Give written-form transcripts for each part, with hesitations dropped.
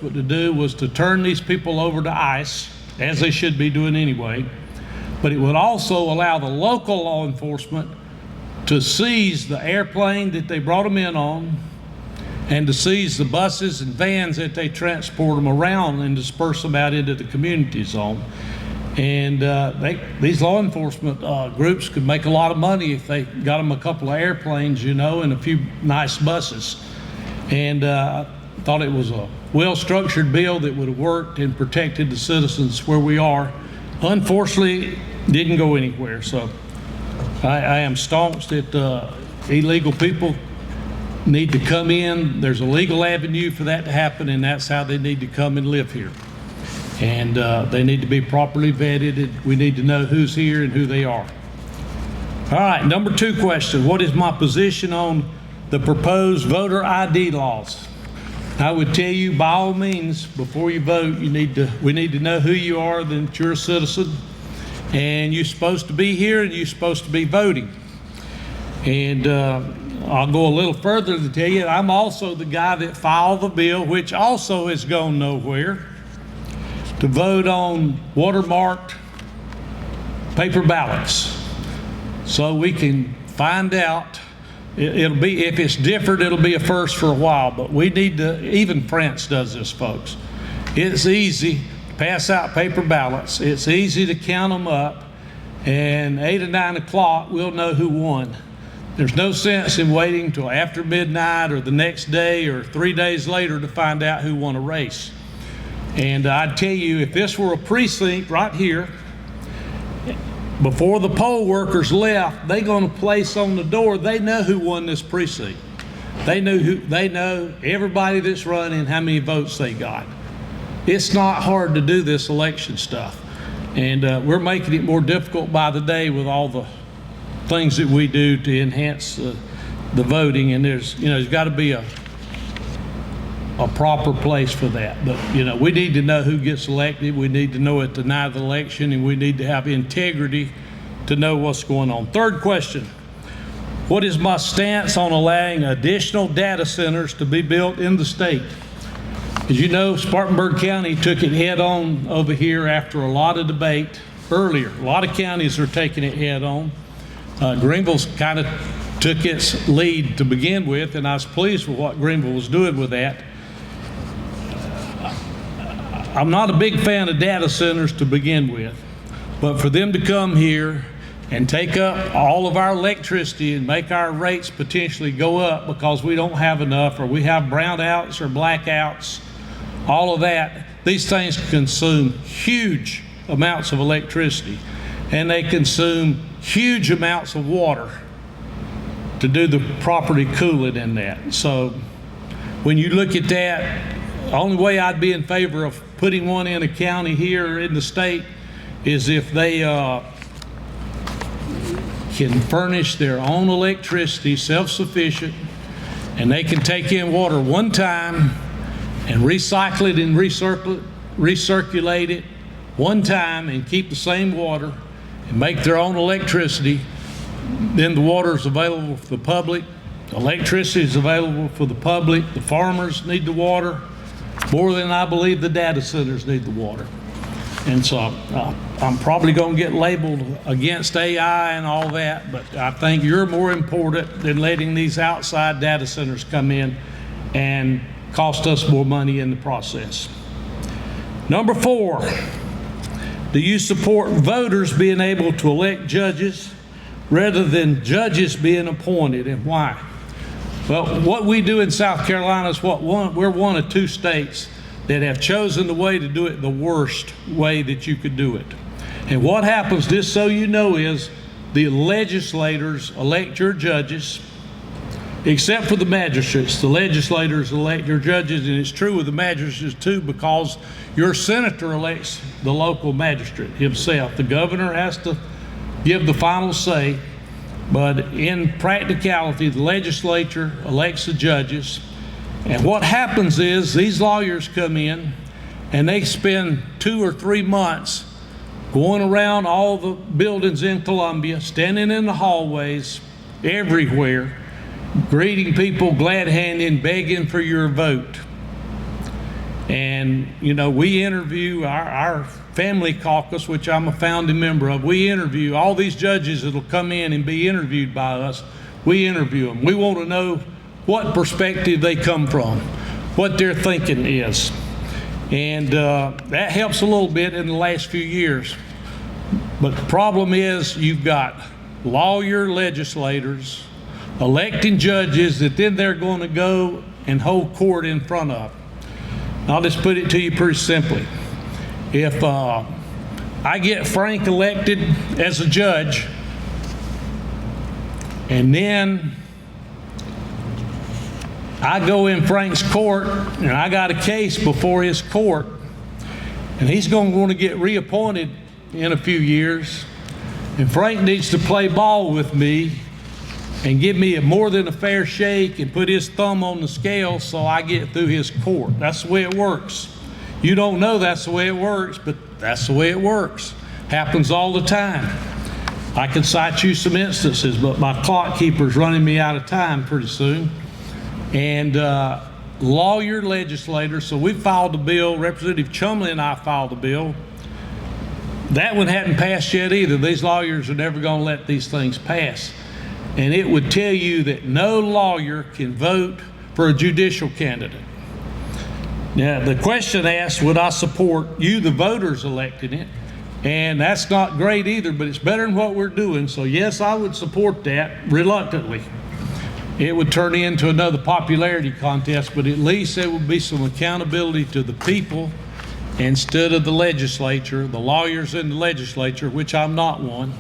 What to do was to turn these people over to ICE, as they should be doing anyway, but it would also allow the local law enforcement to seize the airplane that they brought them in on and to seize the buses and vans that they transport them around and disperse them out into the community zone. And these law enforcement groups could make a lot of money if they got them a couple of airplanes, you know, and a few nice buses. And thought it was a well-structured bill that would have worked and protected the citizens where we are. Unfortunately, didn't go anywhere. So I am staunch that illegal people need to come in. There's a legal avenue for that to happen, and that's how they need to come and live here. And they need to be properly vetted, and we need to know who's here and who they are. All right, number 2 question. What is my position on the proposed voter ID laws? I would tell you, by all means, before you vote, we need to know who you are, that you're a citizen, and you're supposed to be here, and you're supposed to be voting. And I'll go a little further to tell you, I'm also the guy that filed the bill, which also has gone nowhere, to vote on watermarked paper ballots, so we can find out. It'll be, if it's different, it'll be a first for a while, but we need to, even France does this, folks. It's easy to pass out paper ballots. It's easy to count them up, and 8 or 9 o'clock, we'll know who won. There's no sense in waiting till after midnight or the next day or 3 days later to find out who won a race. And I'd tell you, if this were a precinct right here, before the poll workers left, they're going to place on the door, they know who won this precinct. They know everybody that's running, how many votes they got. It's not hard to do this election stuff. And we're making it more difficult by the day with all the things that we do to enhance the voting. And there's got to be a proper place for that. But we need to know who gets elected. We need to know at the night of the election, and we need to have integrity to know what's going on. 3rd question. What is my stance on allowing additional data centers to be built in the state? As you know, Spartanburg County took it head on over here after a lot of debate earlier. A lot of counties are taking it head on. Greenville's kind of took its lead to begin with, and I was pleased with what Greenville was doing with that. I'm not a big fan of data centers to begin with, but for them to come here and take up all of our electricity and make our rates potentially go up because we don't have enough, or we have brownouts or blackouts, all of that, these things consume huge amounts of electricity, and they consume huge amounts of water to do the property cooling in that. So when you look at that, the only way I'd be in favor of putting one in a county here in the state is if they can furnish their own electricity, self-sufficient, and they can take in water one time and recycle it and recirculate it one time and keep the same water and make their own electricity. Then the water is available for the public, the electricity is available for the public, the farmers need the water more than I believe the data centers need the water. And so I'm probably going to get labeled against AI and all that, but I think you're more important than letting these outside data centers come in and cost us more money in the process. Number 4, do you support voters being able to elect judges rather than judges being appointed, and why? Well, what we do in South Carolina is we're one of 2 states that have chosen the way to do it the worst way that you could do it. And what happens, just so you know, is the legislators elect your judges, except for the magistrates. The legislators elect your judges, and it's true with the magistrates too, because your senator elects the local magistrate himself. The governor has to give the final say. But in practicality, the legislature elects the judges. And what happens is these lawyers come in and they spend 2 or 3 months going around all the buildings in Columbia, standing in the hallways everywhere, greeting people, glad-handing, begging for your vote. And, you know, we interview our family caucus, which I'm a founding member of. We interview all these judges that'll come in and be interviewed by us. We interview them. We want to know what perspective they come from, what their thinking is. And that helps a little bit in the last few years. But the problem is you've got lawyer legislators electing judges that then they're going to go and hold court in front of. I'll just put it to you pretty simply. If I get Frank elected as a judge, and then I go in Frank's court and I got a case before his court, and he's going to want to get reappointed in a few years, and Frank needs to play ball with me and give me a more than a fair shake and put his thumb on the scale so I get through his court. That's the way it works. You don't know that's the way it works, but that's the way it works. Happens all the time. I can cite you some instances, but my clock keeper's running me out of time pretty soon. And lawyer legislators, so we filed a bill, Representative Chumley and I filed a bill. That one hadn't passed yet either. These lawyers are never going to let these things pass. And it would tell you that no lawyer can vote for a judicial candidate. Now, the question asked, would I support you, the voters, electing it? And that's not great either, but it's better than what we're doing. So yes, I would support that reluctantly. It would turn into another popularity contest, but at least there would be some accountability to the people instead of the legislature, the lawyers in the legislature, which I'm not one.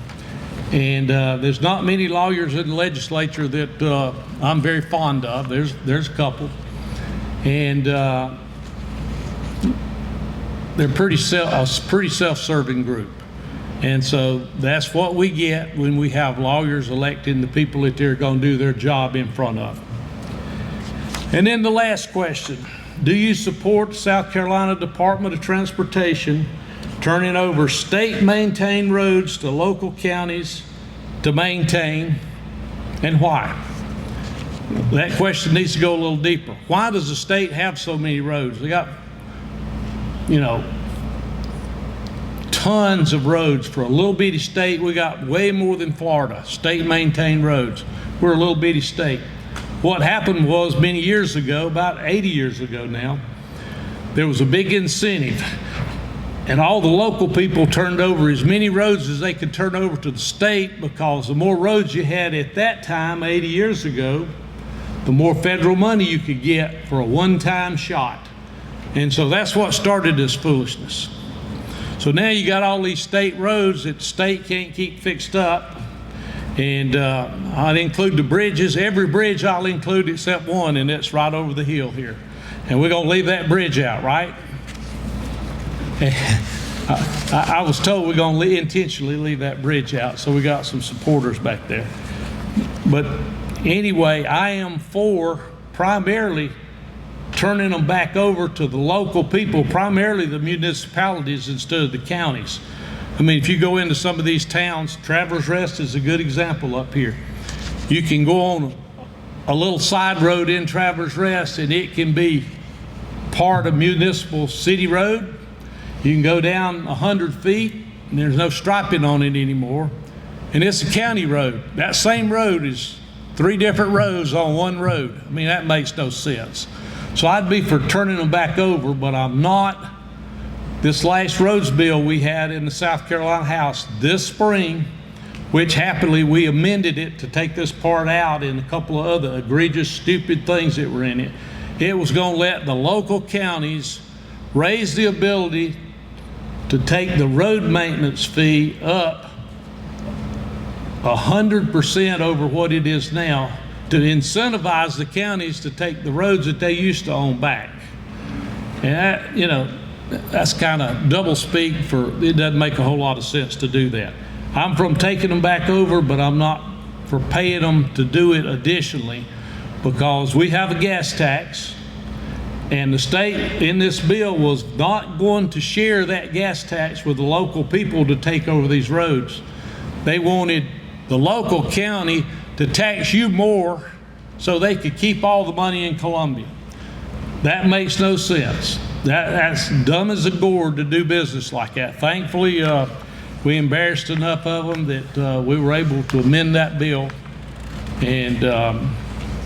And there's not many lawyers in the legislature that I'm very fond of. There's a couple. And they're a pretty self-serving group. And so that's what we get when we have lawyers electing the people that they're going to do their job in front of. And then the last question, do you support South Carolina Department of Transportation turning over state-maintained roads to local counties to maintain, and why? That question needs to go a little deeper. Why does the state have so many roads? They got, you know, tons of roads. For a little bitty state, we got way more than Florida, state-maintained roads. We're a little bitty state. What happened was many years ago, about 80 years ago now, there was a big incentive. And all the local people turned over as many roads as they could turn over to the state, because the more roads you had at that time, 80 years ago, the more federal money you could get for a one-time shot. And so that's what started this foolishness. So now you got all these state roads that the state can't keep fixed up. And I'd include the bridges. Every bridge I'll include except one, and it's right over the hill here. And we're gonna leave that bridge out, right? I was told we're going to intentionally leave that bridge out, so we got some supporters back there. But anyway, I am for primarily turning them back over to the local people, primarily the municipalities instead of the counties. I mean, if you go into some of these towns, Travelers Rest is a good example up here. You can go on a little side road in Travelers Rest and it can be part of municipal city road. You can go down 100 feet and there's no striping on it anymore. And it's a county road. That same road is 3 different roads on one road. I mean, that makes no sense. So I'd be for turning them back over, but I'm not. This last roads bill we had in the South Carolina House this spring, which happily we amended it to take this part out and a couple of other egregious, stupid things that were in it. It was going to let the local counties raise the ability to take the road maintenance fee up 100% over what it is now, to incentivize the counties to take the roads that they used to own back. And that, you know, that's kind of double speak. For it doesn't make a whole lot of sense to do that. I'm from taking them back over, but I'm not for paying them to do it additionally, because we have a gas tax. And the state in this bill was not going to share that gas tax with the local people to take over these roads. They wanted the local county to tax you more so they could keep all the money in Columbia. That makes no sense. That's dumb as a gourd to do business like that. Thankfully, we embarrassed enough of them that we were able to amend that bill. And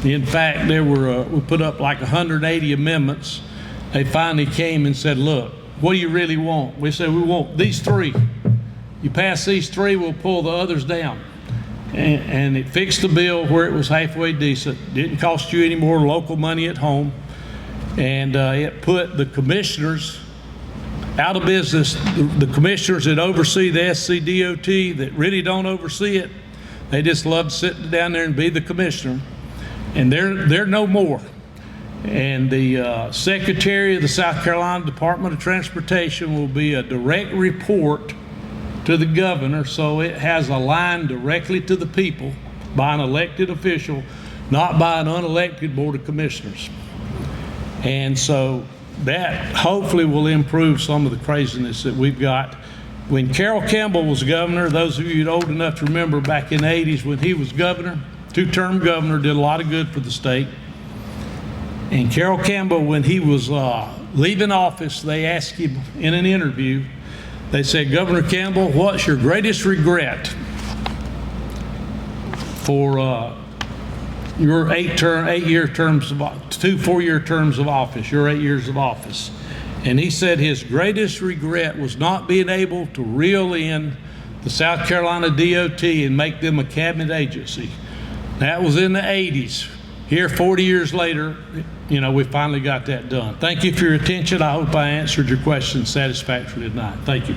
in fact, we put up like 180 amendments. They finally came and said, look, what do you really want? We said, we want these three. You pass these three, we'll pull the others down. And it fixed the bill where it was halfway decent. Didn't cost you any more local money at home. And it put the commissioners out of business. The commissioners that oversee the SCDOT that really don't oversee it, they just love sitting down there and be the commissioner. And they're no more. And the Secretary of the South Carolina Department of Transportation will be a direct report to the governor, so it has a line directly to the people by an elected official, not by an unelected Board of Commissioners. And so that hopefully will improve some of the craziness that we've got. When Carroll Campbell was governor, those of you old enough to remember back in the 80s when he was governor, two-term governor, did a lot of good for the state. And Carroll Campbell, when he was leaving office, they asked him in an interview, they said, Governor Campbell, what's your greatest regret for your 8-year terms of 2 4-year terms of office, your 8 years of office? And he said his greatest regret was not being able to reel in the South Carolina DOT and make them a cabinet agency. That was in the 80s. Here, 40 years later, you know, we finally got that done. Thank you for your attention. I hope I answered your question satisfactorily tonight. Thank you.